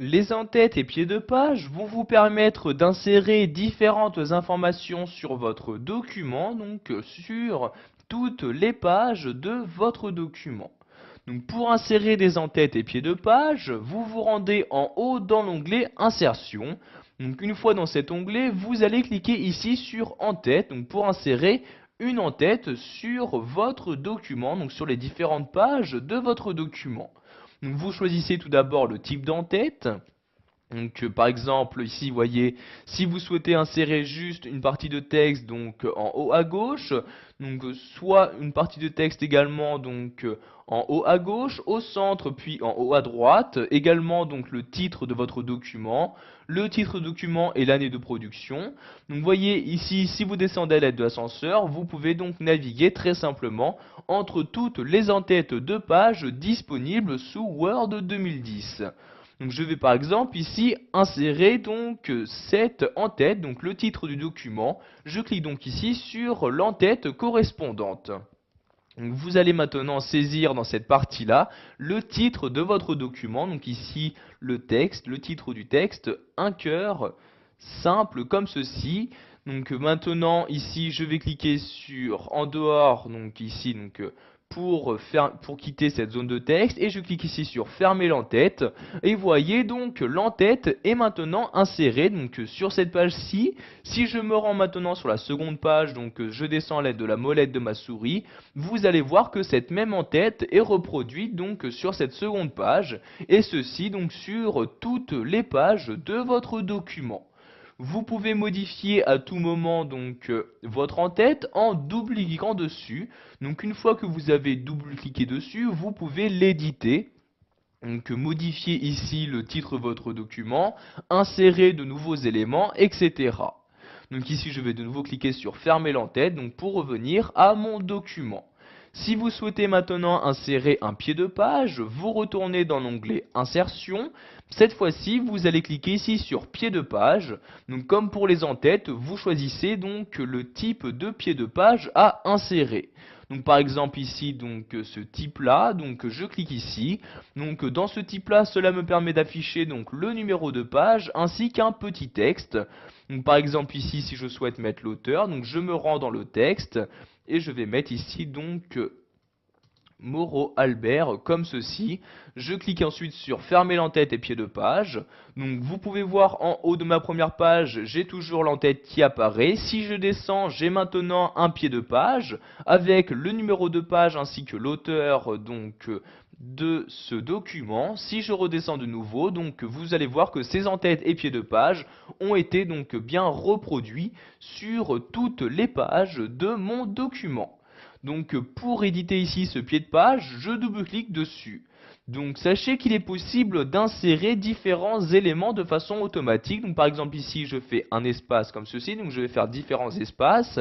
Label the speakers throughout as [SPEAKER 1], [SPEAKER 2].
[SPEAKER 1] Les en-têtes et pieds de page vont vous permettre d'insérer différentes informations sur votre document, donc sur toutes les pages de votre document. Donc pour insérer des en-têtes et pieds de page, vous vous rendez en haut dans l'onglet Insertion. Donc une fois dans cet onglet, vous allez cliquer ici sur En-tête, donc pour insérer une en-tête sur votre document, donc sur les différentes pages de votre document. Donc vous choisissez tout d'abord le type d'en-tête. Donc par exemple ici vous voyez, si vous souhaitez insérer juste une partie de texte donc en haut à gauche, donc soit une partie de texte également donc en haut à gauche, au centre puis en haut à droite, également donc le titre de votre document, le titre de document et l'année de production. Donc vous voyez ici, si vous descendez à l'aide de l'ascenseur, vous pouvez donc naviguer très simplement entre toutes les en-têtes de pages disponibles sous Word 2010. Donc je vais par exemple ici insérer donc cette en-tête, donc le titre du document. Je clique donc ici sur l'en-tête correspondante. Donc vous allez maintenant saisir dans cette partie-là le titre de votre document. Donc ici le texte, le titre du texte, un cœur simple comme ceci. Donc maintenant ici je vais cliquer sur en dehors, donc ici donc pour quitter cette zone de texte, et je clique ici sur fermer l'entête, et vous voyez donc l'entête est maintenant insérée donc sur cette page-ci. Si je me rends maintenant sur la seconde page, donc je descends à l'aide de la molette de ma souris, vous allez voir que cette même en-tête est reproduite donc sur cette seconde page, et ceci donc sur toutes les pages de votre document. Vous pouvez modifier à tout moment donc votre en-tête en double-cliquant dessus. Donc une fois que vous avez double-cliqué dessus, vous pouvez l'éditer. Donc modifier ici le titre de votre document, insérer de nouveaux éléments, etc. Donc ici je vais de nouveau cliquer sur fermer l'entête donc pour revenir à mon document. Si vous souhaitez maintenant insérer un pied de page, vous retournez dans l'onglet Insertion. Cette fois-ci, vous allez cliquer ici sur pied de page. Donc comme pour les en-têtes, vous choisissez donc le type de pied de page à insérer. Donc par exemple ici donc ce type là, donc je clique ici. Donc dans ce type là, cela me permet d'afficher donc le numéro de page ainsi qu'un petit texte. Donc par exemple ici, si je souhaite mettre l'auteur, donc je me rends dans le texte et je vais mettre ici donc Moreau Albert comme ceci. Je clique ensuite sur fermer l'entête et pied de page. Donc vous pouvez voir en haut de ma première page, j'ai toujours l'entête qui apparaît. Si je descends, j'ai maintenant un pied de page avec le numéro de page ainsi que l'auteur donc de ce document. Si je redescends de nouveau, donc vous allez voir que ces en-têtes et pieds de page ont été donc bien reproduits sur toutes les pages de mon document. Donc pour éditer ici ce pied de page, je double-clique dessus. Donc sachez qu'il est possible d'insérer différents éléments de façon automatique. Donc par exemple ici je fais un espace comme ceci, donc je vais faire différents espaces.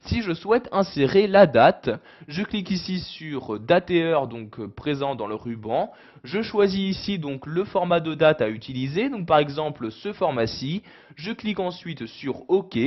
[SPEAKER 1] Si je souhaite insérer la date, je clique ici sur date et heure, donc présent dans le ruban. Je choisis ici donc le format de date à utiliser, donc par exemple ce format-ci. Je clique ensuite sur OK.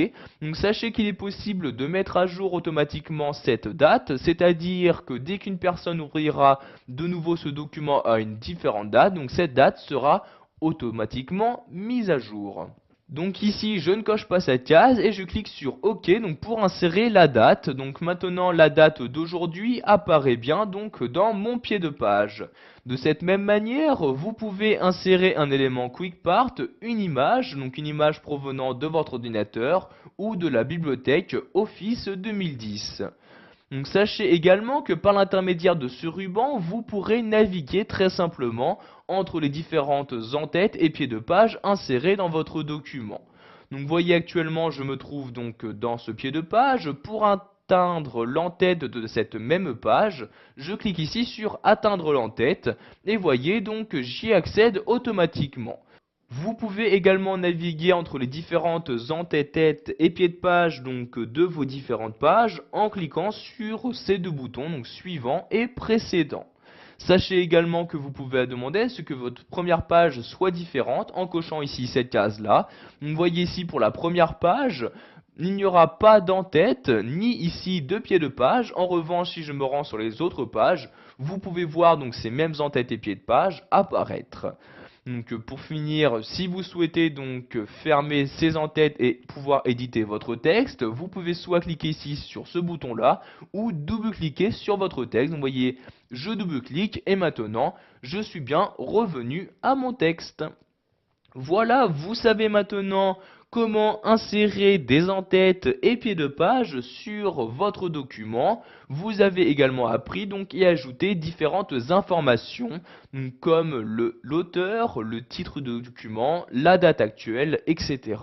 [SPEAKER 1] Donc sachez qu'il est possible de mettre à jour automatiquement cette date, c'est-à-dire que dès qu'une personne ouvrira de nouveau ce document à une différente date, donc cette date sera automatiquement mise à jour. Donc ici je ne coche pas cette case et je clique sur OK donc pour insérer la date. Donc maintenant la date d'aujourd'hui apparaît bien donc dans mon pied de page. De cette même manière, vous pouvez insérer un élément QuickPart, une image, donc une image provenant de votre ordinateur ou de la bibliothèque Office 2010. Donc sachez également que par l'intermédiaire de ce ruban, vous pourrez naviguer très simplement entre les différentes en-têtes et pieds de page insérés dans votre document. Donc vous voyez actuellement, je me trouve donc dans ce pied de page. Pour atteindre l'en-tête de cette même page, je clique ici sur atteindre l'en-tête et voyez donc j'y accède automatiquement. Vous pouvez également naviguer entre les différentes en-têtes et pieds de page donc de vos différentes pages en cliquant sur ces deux boutons, donc suivant et précédent. Sachez également que vous pouvez demander à ce que votre première page soit différente en cochant ici cette case-là. Vous voyez ici pour la première page, il n'y aura pas d'en-tête ni ici de pied de page. En revanche, si je me rends sur les autres pages, vous pouvez voir donc ces mêmes en-têtes et pieds de page apparaître. Donc pour finir, si vous souhaitez donc fermer ces en-têtes et pouvoir éditer votre texte, vous pouvez soit cliquer ici sur ce bouton-là ou double-cliquer sur votre texte. Vous voyez, je double-clique et maintenant, je suis bien revenu à mon texte. Voilà, vous savez maintenant comment insérer des en-têtes et pieds de page sur votre document. Vous avez également appris donc et ajouter différentes informations comme l'auteur, le titre de document, la date actuelle, etc.